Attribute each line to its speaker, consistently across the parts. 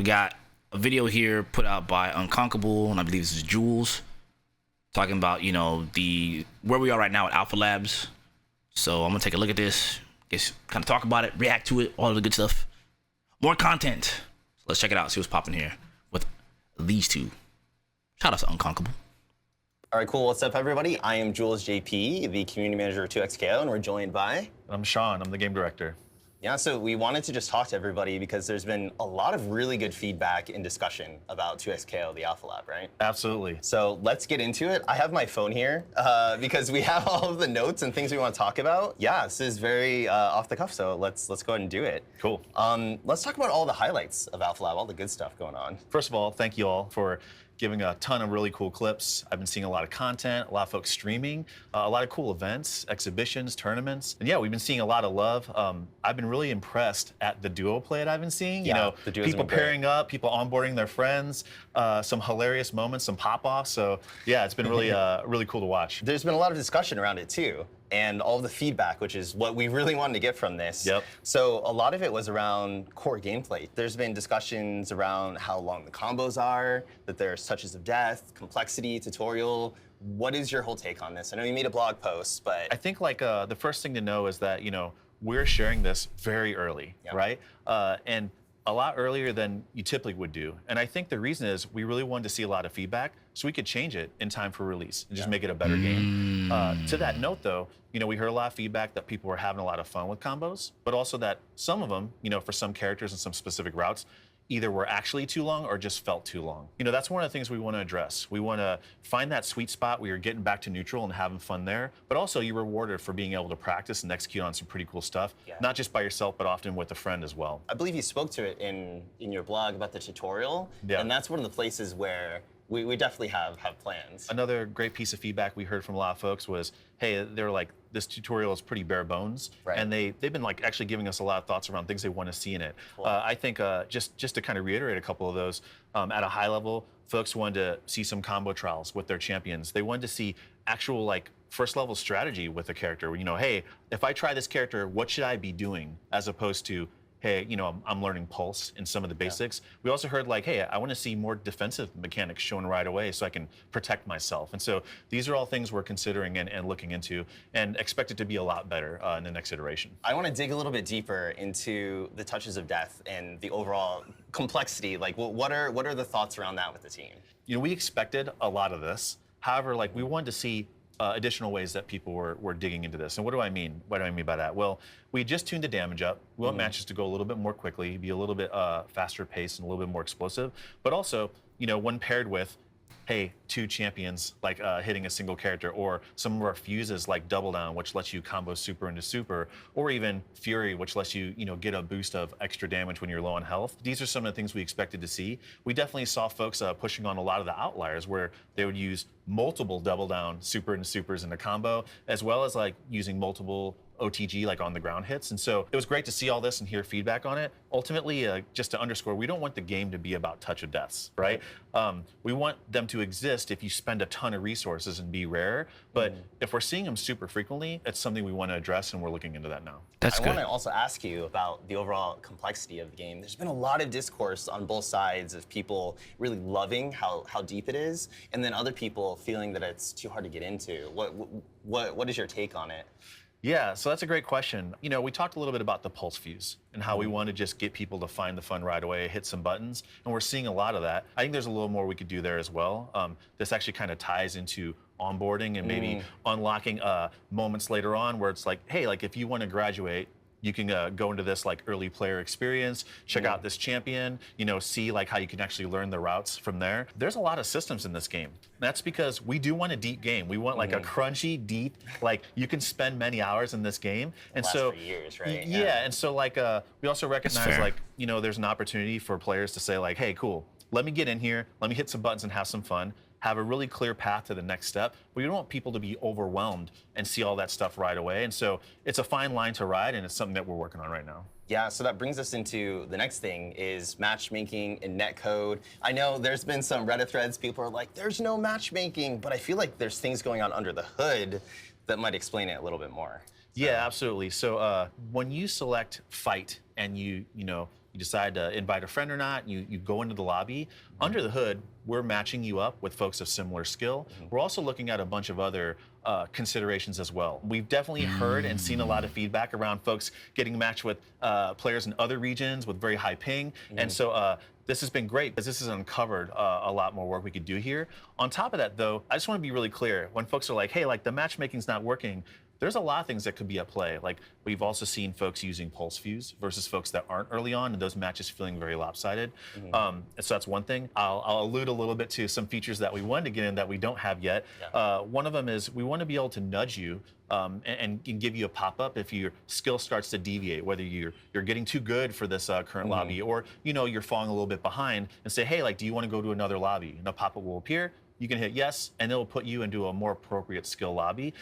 Speaker 1: got a video here put out by Unconkable, and I believe this is Jules, talking about, you know, where we are right now at Alpha Labs. So I'm gonna take a look at this, just kind of talk about it, react to it, all of the good stuff. More content. So let's check it out, see what's popping here with these two. Shout out to Unconkable.
Speaker 2: All right, cool. What's up, everybody? I am JulezJP, the community manager of 2XKO, and we're joined by...
Speaker 3: I'm Sean. I'm the game director.
Speaker 2: Yeah, so we wanted to just talk to everybody because there's been a lot of really good feedback and discussion about 2XKO, the Alpha Lab, right?
Speaker 3: Absolutely.
Speaker 2: So let's get into it. I have my phone here because we have all of the notes and things we want to talk about. Yeah, this is very off the cuff, so let's go ahead and do it.
Speaker 3: Cool.
Speaker 2: Let's talk about all the highlights of Alpha Lab, all the good stuff going on.
Speaker 3: First of all, thank you all for giving a ton of really cool clips. I've been seeing a lot of content, a lot of folks streaming, a lot of cool events, exhibitions, tournaments. And yeah, we've been seeing a lot of love. I've been really impressed at the duo play that I've been seeing.
Speaker 2: Yeah,
Speaker 3: you know, people pairing up, people onboarding their friends, some hilarious moments, some pop-offs. So yeah, it's been really, really cool to watch.
Speaker 2: There's been a lot of discussion around it too, and all of the feedback, which is what we really wanted to get from this.
Speaker 3: Yep.
Speaker 2: So a lot of it was around core gameplay. There's been discussions around how long the combos are, that there's touches of death, complexity, tutorial. What is your whole take on this? I know you made a blog post, but...
Speaker 3: I think like the first thing to know is that, you know, we're sharing this very early, right? And a lot earlier than you typically would do. And I think the reason is we really wanted to see a lot of feedback so we could change it in time for release and just make it a better game. To that note though, you know, we heard a lot of feedback that people were having a lot of fun with combos, but also that some of them, you know, for some characters and some specific routes, either were actually too long or just felt too long. You know, that's one of the things we want to address. We want to find that sweet spot where you're getting back to neutral and having fun there, but also you're rewarded for being able to practice and execute on some pretty cool stuff, not just by yourself, but often with a friend as well.
Speaker 2: I believe you spoke to it in your blog about the tutorial, and that's one of the places where we definitely have plans.
Speaker 3: Another great piece of feedback we heard from a lot of folks was, hey, they're like, this tutorial is pretty bare bones, and they've been like actually giving us a lot of thoughts around things they want to see in it. Cool. I think just to kind of reiterate a couple of those, at a high level, folks wanted to see some combo trials with their champions. They wanted to see actual like first level strategy with a character. You know, hey, if I try this character, what should I be doing? As opposed to, hey, you know, I'm learning pulse in some of the basics. We also heard like, hey, I want to see more defensive mechanics shown right away so I can protect myself. And so these are all things we're considering and looking into and expect it to be a lot better in the next iteration.
Speaker 2: I want to dig a little bit deeper into the touches of death and the overall complexity. Like, what are the thoughts around that with the team? You
Speaker 3: know, we expected a lot of this. However, like we wanted to see additional ways that people were digging into this. And what do I mean? What do I mean by that? Well, we just tuned the damage up. We want matches to go a little bit more quickly, be a little bit faster paced and a little bit more explosive. But also, you know, when paired with, hey, two champions like hitting a single character, or some of our fuses like Double Down, which lets you combo super into super, or even Fury, which lets you, you know, get a boost of extra damage when you're low on health. These are some of the things we expected to see. We definitely saw folks pushing on a lot of the outliers where they would use multiple Double Down super into supers in a combo, as well as like using multiple OTG like on the ground hits. And so it was great to see all this and hear feedback on it. Ultimately, just to underscore, we don't want the game to be about touch of deaths, right? We want them to exist if you spend a ton of resources and be rare. But if we're seeing them super frequently, it's something we want to address, and we're looking into that now.
Speaker 2: That's good. I want to also ask you about the overall complexity of the game. There's been a lot of discourse on both sides of people really loving how deep it is, and then other people feeling that it's too hard to get into. What is your take on it?
Speaker 3: Yeah, so that's a great question. You know, we talked a little bit about the pulse fuse and how we want to just get people to find the fun right away, hit some buttons, and we're seeing a lot of that. I think there's a little more we could do there as well. This actually kind of ties into onboarding and maybe unlocking moments later on where it's like, hey, like if you want to graduate, you can go into this like early player experience, check out this champion, you know, see like how you can actually learn the routes from there. There's a lot of systems in this game. That's because we do want a deep game. We want like a crunchy, deep, like you can spend many hours in this game. And so
Speaker 2: for years, right?
Speaker 3: Yeah, and so like we also recognize like, you know, there's an opportunity for players to say like, hey, cool, let me get in here, let me hit some buttons and have some fun. Have a really clear path to the next step, but you don't want people to be overwhelmed and see all that stuff right away. And so it's a fine line to ride, and it's something that we're working on right now.
Speaker 2: Yeah, so that brings us into the next thing is matchmaking and netcode. I know there's been some Reddit threads, people are like, there's no matchmaking, but I feel like there's things going on under the hood that might explain it a little bit more.
Speaker 3: Yeah, absolutely. So when you select fight and you you decide to invite a friend or not, you go into the lobby. Under the hood, we're matching you up with folks of similar skill. We're also looking at a bunch of other considerations as well. We've definitely heard and seen a lot of feedback around folks getting matched with players in other regions with very high ping. And so this has been great because this has uncovered a lot more work we could do here. On top of that, though, I just want to be really clear. When folks are like, hey, like the matchmaking's not working, there's a lot of things that could be at play. Like we've also seen folks using pulse fuse versus folks that aren't early on, and those matches feeling very lopsided. So that's one thing. I'll allude a little bit to some features that we wanted to get in that we don't have yet. One of them is we want to be able to nudge you and give you a pop-up if your skill starts to deviate, whether you're getting too good for this current lobby, or you're falling a little bit behind, and say, hey, like, do you want to go to another lobby? And a pop-up will appear. You can hit yes, and it'll put you into a more appropriate skill lobby.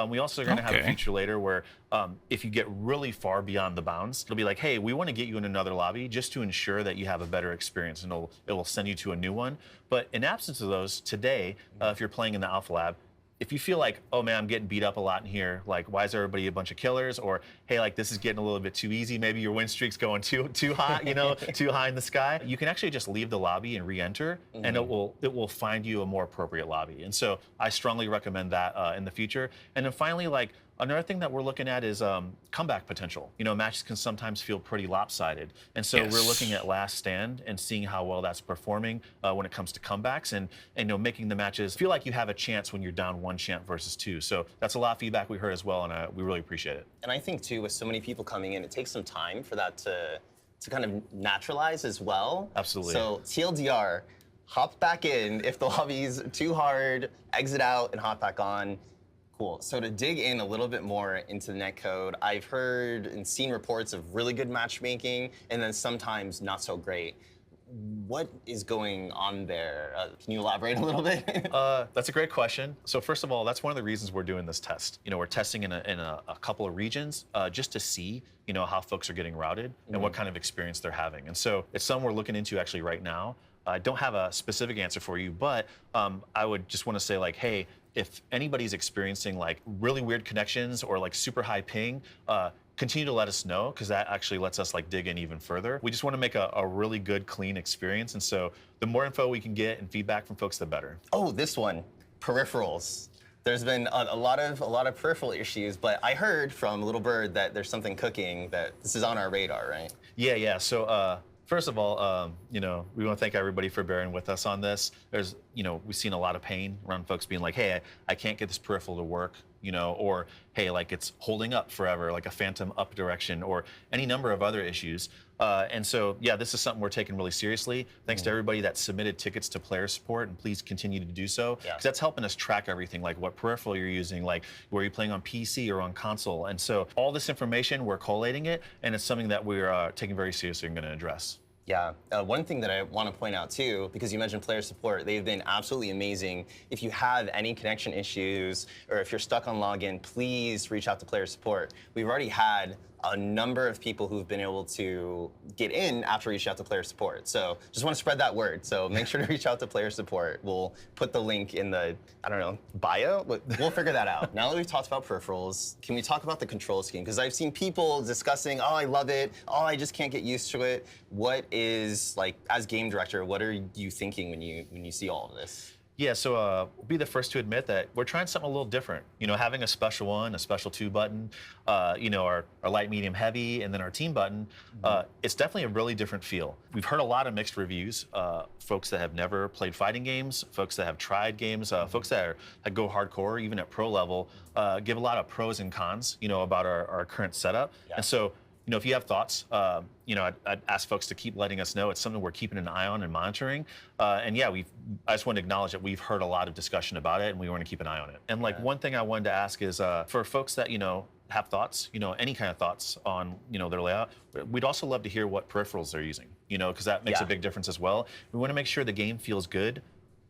Speaker 3: We also are going to have a feature later where if you get really far beyond the bounds, it'll be like, hey, we want to get you in another lobby just to ensure that you have a better experience, and it will send you to a new one. But in absence of those, today, if you're playing in the Alpha Lab, if you feel like, oh man, I'm getting beat up a lot in here, like why is everybody a bunch of killers? Or hey, like this is getting a little bit too easy. Maybe your win streak's going too high, too high in the sky. You can actually just leave the lobby and re-enter, and it will find you a more appropriate lobby. And so I strongly recommend that in the future. And then finally, like another thing that we're looking at is comeback potential. Matches can sometimes feel pretty lopsided. And so we're looking at last stand and seeing how well that's performing when it comes to comebacks and making the matches feel like you have a chance when you're down 1 champ versus 2. So that's a lot of feedback we heard as well, and we really appreciate it.
Speaker 2: And I think too, with so many people coming in, it takes some time for that to kind of naturalize as well.
Speaker 3: Absolutely.
Speaker 2: So TLDR, hop back in if the lobby's too hard, exit out and hop back on. Cool. So to dig in a little bit more into the netcode, I've heard and seen reports of really good matchmaking and then sometimes not so great. What is going on there? Can you elaborate a little bit?
Speaker 3: That's a great question. So first of all, that's one of the reasons we're doing this test. We're testing in a couple of regions just to see how folks are getting routed and what kind of experience they're having. And so it's something we're looking into actually right now. I don't have a specific answer for you, but I would just want to say like, hey, if anybody's experiencing like really weird connections or like super high ping, continue to let us know, because that actually lets us like dig in even further. We just want to make a really good, clean experience. And so the more info we can get and feedback from folks, the better.
Speaker 2: Oh, this one, peripherals. There's been a lot of peripheral issues, but I heard from Little Bird that there's something cooking, that this is on our radar, right?
Speaker 3: Yeah. So first of all, we want to thank everybody for bearing with us on this. There's, we've seen a lot of pain around folks being like, hey, I can't get this peripheral to work, or hey, like it's holding up forever, like a phantom up direction, or any number of other issues. And so, yeah, this is something we're taking really seriously. Thanks to everybody that submitted tickets to player support, and please continue to do so, because that's helping us track everything, like what peripheral you're using, like where you're playing on PC or on console. And so all this information, we're collating it, and it's something that we're taking very seriously and going to address.
Speaker 2: Yeah, one thing that I want to point out too, because you mentioned player support, they've been absolutely amazing. If you have any connection issues or if you're stuck on login, please reach out to player support. We've already had a number of people who've been able to get in after reaching out to player support. So just want to spread that word. So make sure to reach out to player support. We'll put the link in the, bio. We'll figure that out. Now that we've talked about peripherals, can we talk about the control scheme? Because I've seen people discussing, oh, I love it. Oh, I just can't get used to it. What is, like, as game director, what are you thinking when you see all of this?
Speaker 3: Yeah, so we'll be the first to admit that we're trying something a little different. Having a special 1, a special 2 button, our light, medium, heavy, and then our team button, it's definitely a really different feel. We've heard a lot of mixed reviews, folks that have never played fighting games, folks that have tried games, folks that go hardcore, even at pro level, give a lot of pros and cons, about our current setup. Yeah. And so, if you have thoughts, I'd ask folks to keep letting us know. It's something we're keeping an eye on and monitoring. And yeah, I just want to acknowledge that we've heard a lot of discussion about it, and we want to keep an eye on it. And one thing I wanted to ask is for folks that have thoughts, any kind of thoughts on their layout, we'd also love to hear what peripherals they're using, because that makes a big difference as well. We want to make sure the game feels good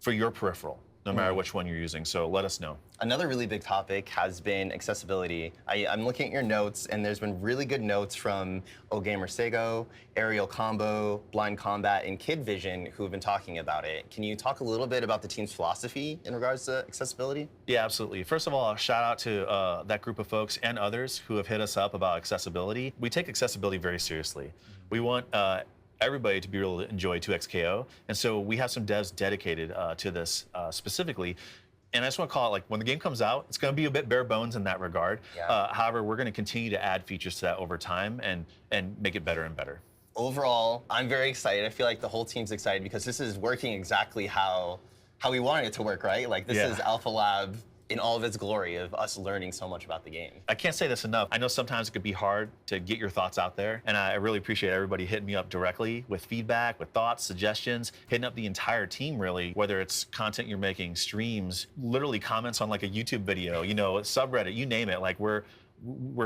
Speaker 3: for your peripheral, no matter which one you're using. So let us know.
Speaker 2: Another really big topic has been accessibility. I'm looking at your notes, and there's been really good notes from OGamer Sego, Aerial Combo, Blind Combat, and Kid Vision, who have been talking about it. Can you talk a little bit about the team's philosophy in regards to accessibility?
Speaker 3: Yeah, absolutely. First of all, a shout out to that group of folks and others who have hit us up about accessibility. We take accessibility very seriously. We want everybody to be able to enjoy 2XKO. And so we have some devs dedicated to this specifically. And I just want to call it, like, when the game comes out, it's going to be a bit bare bones in that regard.
Speaker 2: Yeah.
Speaker 3: However, we're going to continue to add features to that over time and make it better and better.
Speaker 2: Overall, I'm very excited. I feel like the whole team's excited because this is working exactly how we wanted it to work, right? Like, this is Alpha Lab in all of its glory of us learning so much about the game.
Speaker 3: I can't say this enough. I know sometimes it could be hard to get your thoughts out there, and I really appreciate everybody hitting me up directly with feedback, with thoughts, suggestions, hitting up the entire team, really, whether it's content you're making, streams, literally comments on like a YouTube video, you know, subreddit, you name it. Like, we're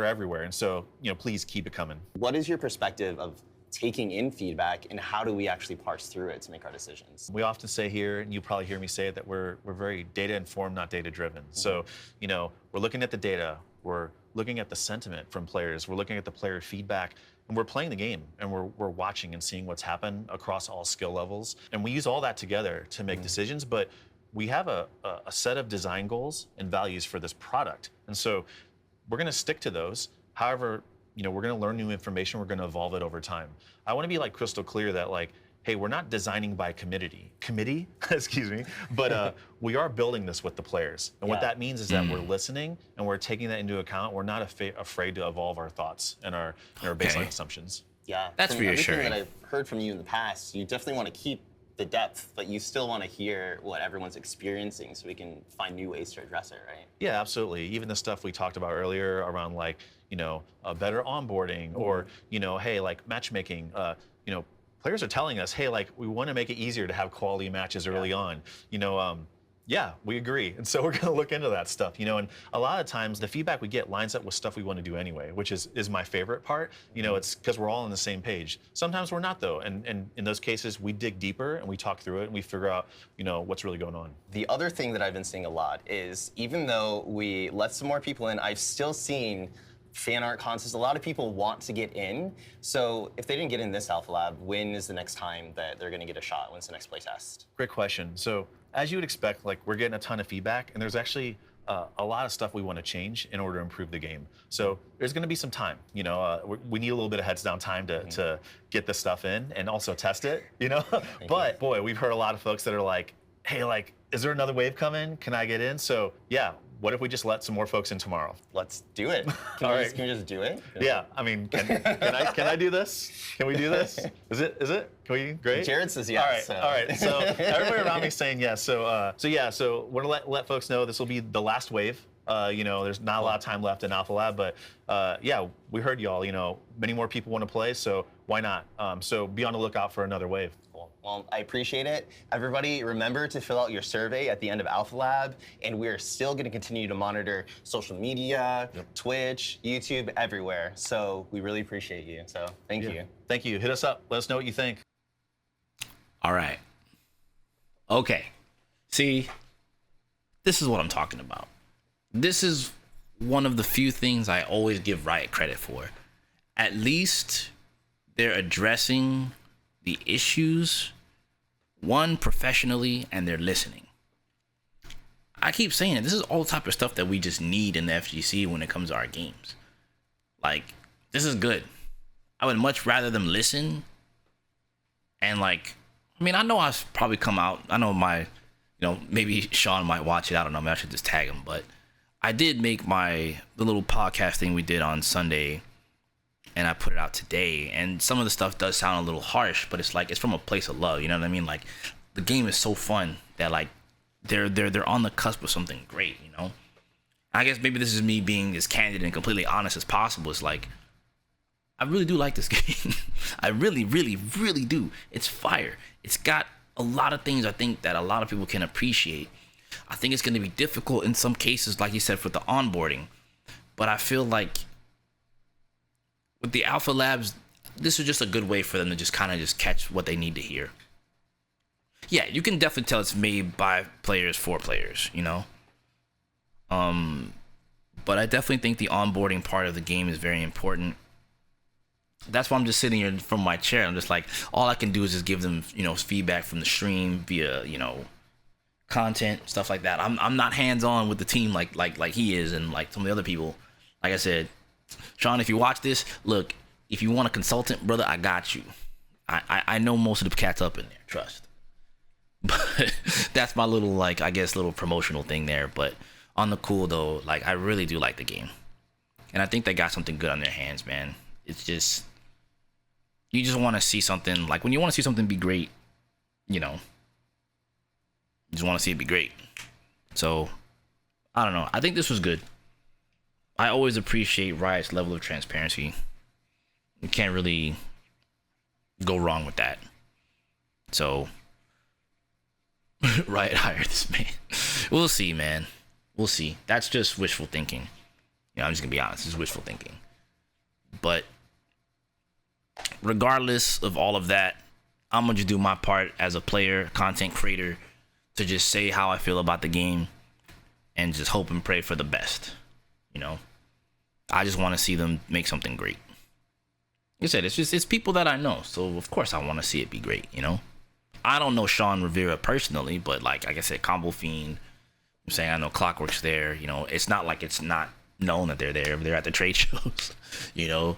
Speaker 3: everywhere, and so, you know, please keep it coming.
Speaker 2: What is your perspective of taking in feedback, and how do we actually parse through it to make our decisions?
Speaker 3: We often say here, and you probably hear me say it, that we're very data informed, not data driven. So, you know, we're looking at the data, we're looking at the sentiment from players, we're looking at the player feedback, and we're playing the game, and we're watching and seeing what's happened across all skill levels. And we use all that together to make decisions, but we have a set of design goals and values for this product. And so we're gonna stick to those. However, you know, we're going to learn new information. We're going to evolve it over time. I want to be like crystal clear that, like, hey, we're not designing by committee, excuse me, but we are building this with the players. And what that means is that we're listening and we're taking that into account. We're not afraid to evolve our thoughts and our baseline assumptions.
Speaker 2: Yeah,
Speaker 1: that's reassuring.
Speaker 2: Everything that I've heard from you in the past, you definitely want to keep the depth, but you still want to hear what everyone's experiencing so we can find new ways to address it, right?
Speaker 3: Yeah, absolutely. Even the stuff we talked about earlier around, like, you know, better onboarding, or, you know, hey, like matchmaking, you know, players are telling us, hey, like, we want to make it easier to have quality matches early on. You know, yeah, we agree. And so we're going to look into that stuff, you know, and a lot of times the feedback we get lines up with stuff we want to do anyway, which is my favorite part. You know, it's because we're all on the same page. Sometimes we're not, though. And in those cases, we dig deeper and we talk through it and we figure out, you know, what's really going on.
Speaker 2: The other thing that I've been seeing a lot is, even though we let some more people in, I've still seen fan art contests. A lot of people want to get in. So if they didn't get in this Alpha Lab, when is the next time that they're going to get a shot? When's the next play test?
Speaker 3: Great question. So as you would expect, like, we're getting a ton of feedback, and there's actually a lot of stuff we want to change in order to improve the game. So there's going to be some time. You know, we need a little bit of heads down time to get this stuff in and also test it. You know, but boy, we've heard a lot of folks that are like, hey, like, is there another wave coming? Can I get in? So yeah. What if we just let some more folks in tomorrow?
Speaker 2: Let's do it. Can we just do it?
Speaker 3: Yeah, I mean, can I do this? Can we do this? Is it? Can we? Great.
Speaker 2: Jared says yes.
Speaker 3: All right. So everybody around me is saying yes. So we're gonna let folks know this will be the last wave. You know, there's not a lot of time left in Alpha Lab, but yeah, we heard y'all. You know, many more people want to play, so why not? So be on the lookout for another wave.
Speaker 2: Well, I appreciate it. Everybody, remember to fill out your survey at the end of Alpha Lab, and we're still going to continue to monitor social media, Twitch, YouTube, everywhere. So we really appreciate you. So thank you.
Speaker 3: Thank you. Hit us up. Let us know what you think.
Speaker 1: All right. Okay. See, this is what I'm talking about. This is one of the few things I always give Riot credit for. At least they're addressing the issues, one, professionally, and they're listening. I keep saying it, this is all the type of stuff that we just need in the FGC when it comes to our games. Like, this is good. I would much rather them listen and, like, I mean, I know I've probably come out, I know maybe Sean might watch it, I don't know, maybe I should just tag him, but I did make the little podcast thing we did on Sunday, and I put it out today, and some of the stuff does sound a little harsh, but it's like, it's from a place of love, you know what I mean? Like, the game is so fun that, like, they're on the cusp of something great, you know? I guess maybe this is me being as candid and completely honest as possible. It's like, I really do like this game. I really, really, really do. It's fire. It's got a lot of things I think that a lot of people can appreciate. I think it's going to be difficult in some cases, like you said, for the onboarding, but I feel like with the Alpha Labs, this is just a good way for them to just kind of just catch what they need to hear. Yeah, you can definitely tell it's made by players for players, you know? But I definitely think the onboarding part of the game is very important. That's why I'm just sitting here from my chair. I'm just like, all I can do is just give them, you know, feedback from the stream via, you know, content, stuff like that. I'm not hands-on with the team like he is and like some of the other people. Like I said, Sean, if you watch this, look, if you want a consultant, brother, I got you. I know most of the cats up in there, trust. But that's my little, like, I guess, little promotional thing there. But on the cool though, like, I really do like the game, and I think they got something good on their hands, man. It's just, you just want to see something, like, when you want to see something be great, you know, you just want to see it be great. So I don't know, I think this was good. I always appreciate Riot's level of transparency. You can't really go wrong with that. So Riot hired this man. We'll see, man. We'll see. That's just wishful thinking. You know, I'm just gonna be honest. It's wishful thinking. But regardless of all of that, I'm gonna just do my part as a player, content creator, to just say how I feel about the game and just hope and pray for the best. You know, I just want to see them make something great. Like I said, it's people that I know, so of course I want to see it be great. You know, I don't know Sean Rivera personally, but like I said, Combo Fiend, I'm saying I know Clockwork's there. You know, it's not like it's not known that they're there. They're at the trade shows. You know,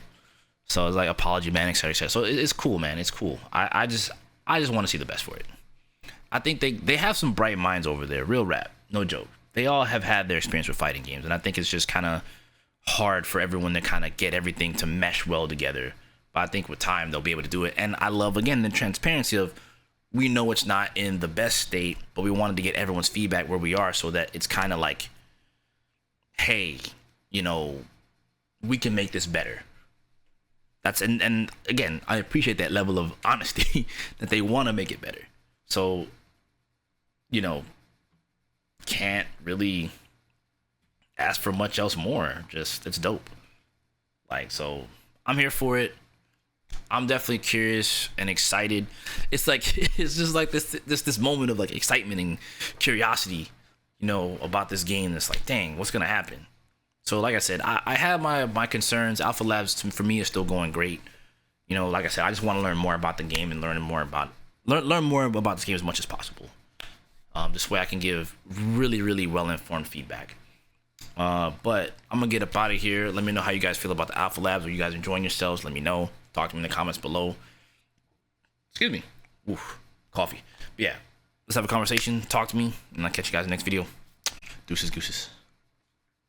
Speaker 1: so it's like Apology Man, etc. So it's cool, man. It's cool. I just want to see the best for it. I think they have some bright minds over there. Real rap, no joke. They all have had their experience with fighting games, and I think it's just kind of hard for everyone to kind of get everything to mesh well together. But I think with time they'll be able to do it. And I love, again, the transparency of, we know it's not in the best state, but we wanted to get everyone's feedback where we are, so that it's kind of like, hey, you know, we can make this better. That's and again, I appreciate that level of honesty that they want to make it better. So, you know, can't really ask for much else more. Just, it's dope. Like, so I'm here for it. I'm definitely curious and excited. It's like, it's just like this moment of like excitement and curiosity, you know, about this game. That's like, dang, what's gonna happen? So like I said, I have my concerns. Alpha Labs for me is still going great. You know, like I said, I just want to learn more about the game and learn more about this game as much as possible. This way I can give really, really well-informed feedback. But I'm gonna get up out of here. Let me know how you guys feel about the Alpha Labs. Are you guys enjoying yourselves? Let me know. Talk to me in the comments below. Excuse me. Oof, coffee. But yeah, let's have a conversation. Talk to me, and I'll catch you guys in the next video. Deuces, gooses.